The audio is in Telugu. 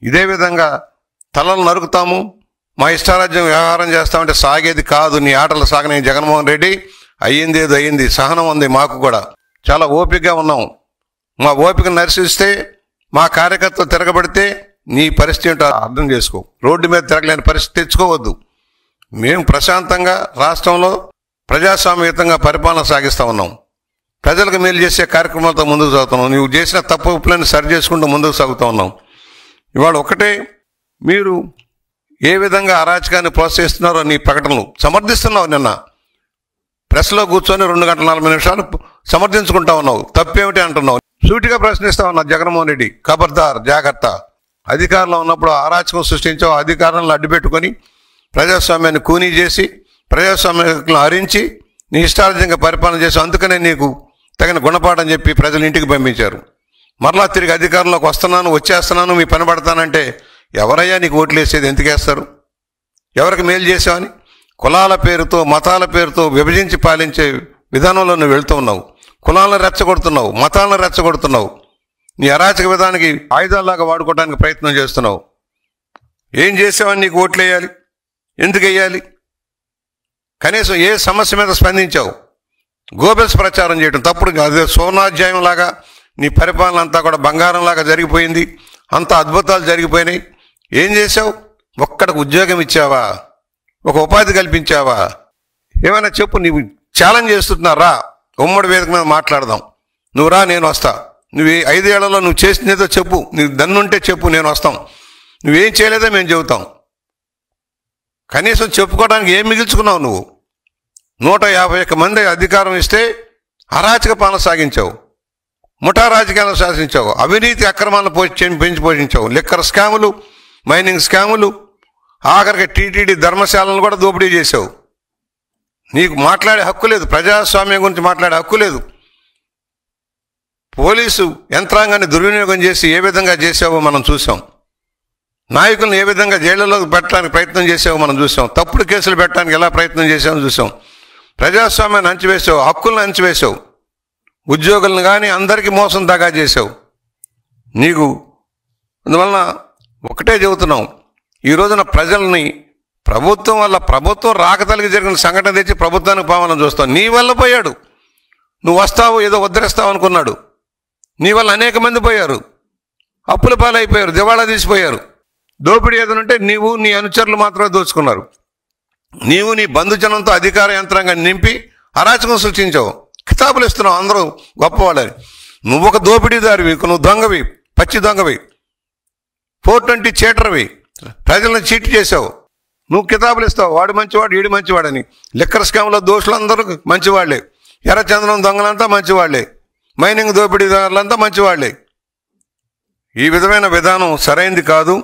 ఇదే విధంగా తలలు నరుకుతాము, మా ఇష్టారాజ్యం వ్యవహారం చేస్తామంటే సాగేది కాదు. నీ ఆటలు సాగనే జగన్మోహన్ రెడ్డి. అయ్యింది ఏదో అయ్యింది, సహనం ఉంది మాకు కూడా, చాలా ఓపికగా ఉన్నాం. మా ఓపిక నశిస్తే, మా కార్యకర్తలు తిరగబడితే నీ పరిస్థితి ఏంటో అర్థం చేసుకో. రోడ్డు మీద తిరగలేని పరిస్థితి తెచ్చుకోవద్దు. మేము ప్రశాంతంగా రాష్ట్రంలో ప్రజాస్వామ్యయుతంగా పరిపాలన సాగిస్తూ ఉన్నాం. ప్రజలకు మేలు చేసే కార్యక్రమాలతో ముందుకు సాగుతున్నాం. నువ్వు చేసిన తప్పులను సరి చేసుకుంటూ ముందుకు సాగుతూ ఉన్నాం. ఇవాళ ఒకటే, మీరు ఏ విధంగా అరాచకాన్ని ప్రోత్సహిస్తున్నారో నీ ప్రకటనలు సమర్థిస్తున్నావు. నిన్న ప్రెస్లో కూర్చొని 2 గంటల 40 నిమిషాలు సమర్థించుకుంటా ఉన్నావు. తప్పేమిటి అంటున్నావు. సూటిగా ప్రశ్నిస్తా ఉన్నావు జగన్మోహన్ రెడ్డి, ఖబర్దార్, జాగ్రత్త. అధికారంలో ఉన్నప్పుడు అరాచకం సృష్టించావు. అధికారంలో అడ్డుపెట్టుకొని ప్రజాస్వామ్యాన్ని కూనీ చేసి, ప్రజాస్వామ్యాన్ని హరించి నీ ఇష్టార్జంగా పరిపాలన చేసి, అందుకనే నీకు తగిన గుణపాఠం చెప్పి ప్రజలు ఇంటికి పంపించారు. మరలా తిరిగి అధికారంలోకి వస్తున్నాను, వచ్చేస్తున్నాను, మీ పని పడతానంటే ఎవరయ్యా నీకు ఓట్లు వేసేది? ఎందుకు వేస్తారు? ఎవరికి మేలు చేసావని? కులాల పేరుతో, మతాల పేరుతో విభజించి పాలించే విధానంలో నువ్వు వెళ్తూ ఉన్నావు. కులాలను రెచ్చగొడుతున్నావు, మతాలను రెచ్చగొడుతున్నావు. నీ అరాచక విధానానికి ఆయుధాల్లాగా వాడుకోవడానికి ప్రయత్నం చేస్తున్నావు. ఏం చేసావని నీకు ఓట్లు వేయాలి? ఎందుకు వేయాలి? కనీసం ఏ సమస్య మీద స్పందించావు? గోబెల్స్ ప్రచారం చేయడం తప్పుడు. అదే సోనాధ్యాయం లాగా నీ పరిపాలన అంతా కూడా బంగారంలాగా జరిగిపోయింది. అంత అద్భుతాలు జరిగిపోయినాయి. ఏం చేసావు? ఒక్కడికి ఉద్యోగం ఇచ్చావా? ఒక ఉపాధి కల్పించావా? ఏమైనా చెప్పు. నీవు ఛాలెంజ్ చేస్తున్నారా? ఉమ్మడి వేదిక మీద మాట్లాడదాం. నువ్వు రా, నేను వస్తా. నువ్వు 5 ఏళ్లలో నువ్వు చేసినదో చెప్పు. నీకు దన్నుంటే చెప్పు, నేను వస్తాం. నువ్వేం చేయలేదో మేము చెబుతాం. కనీసం చెప్పుకోవడానికి ఏం మిగిల్చుకున్నావు నువ్వు? 151 మంది అధికారం ఇస్తే అరాచక పాలన సాగించావు, ముఠా రాజకీయాలను శాసించావు, అవినీతి అక్రమాలను పెంచి పోషించావు, లిక్కర్ స్కాములు, మైనింగ్ స్కాములు, ఆఖరికి టీటీడీ ధర్మశాలను కూడా దోపిడీ చేశావు. నీకు మాట్లాడే హక్కు లేదు. ప్రజాస్వామ్యం గురించి మాట్లాడే హక్కు లేదు. పోలీసు యంత్రాంగాన్ని దుర్వినియోగం చేసి ఏ విధంగా చేసావో మనం చూసాం. నాయకులను ఏ విధంగా జైళ్లలోకి పెట్టడానికి ప్రయత్నం చేసావో మనం చూసాం. తప్పుడు కేసులు పెట్టడానికి ఎలా ప్రయత్నం చేసామో చూసాం. ప్రజాస్వామ్యాన్ని అంచివేసావు, హక్కులను అంచివేసావు, ఉద్యోగులను కానీ అందరికీ మోసం దాగా చేసావు. నీకు అందువలన ఒకటే చెబుతున్నాం, ఈ రోజున ప్రజల్ని ప్రభుత్వం వల్ల, ప్రభుత్వం రాకతలికి జరిగిన సంఘటన తెచ్చి ప్రభుత్వానికి పావాలని చూస్తావు. నీ వల్ల పోయాడు. నువ్వు వస్తావు, ఏదో ఉద్ధరిస్తావు అనుకున్నాడు. నీ వల్ల అనేక మంది పోయారు, అప్పుల పాలైపోయారు, దివాళా తీసిపోయారు. దోపిడీ ఏదనంటే నీవు నీ అనుచరులు మాత్రమే దోచుకున్నారు. నీవు నీ బంధుజనంతో అధికార యంత్రాంగాన్ని నింపి అరాచకం సృష్టించావు. కితాబులు ఇస్తున్నావు అందరూ గొప్పవాళ్ళని. నువ్వు ఒక దోపిడీదారివి, నువ్వు దొంగవి, పచ్చి దొంగవి, 420 చీటర్వి, ప్రజలను చీట్ చేసావు. నువ్వు కితాబులు ఇస్తావు, వాడు మంచివాడు, వీడు మంచివాడని. లిక్కర్ స్కామ్లో దోషులందరూ మంచివాళ్లే, ఎర్రచందనం దొంగలంతా మంచివాళ్లే, మైనింగ్ దోపిడీదారులంతా మంచివాళ్లే. ఈ విధమైన విధానం సరైంది కాదు.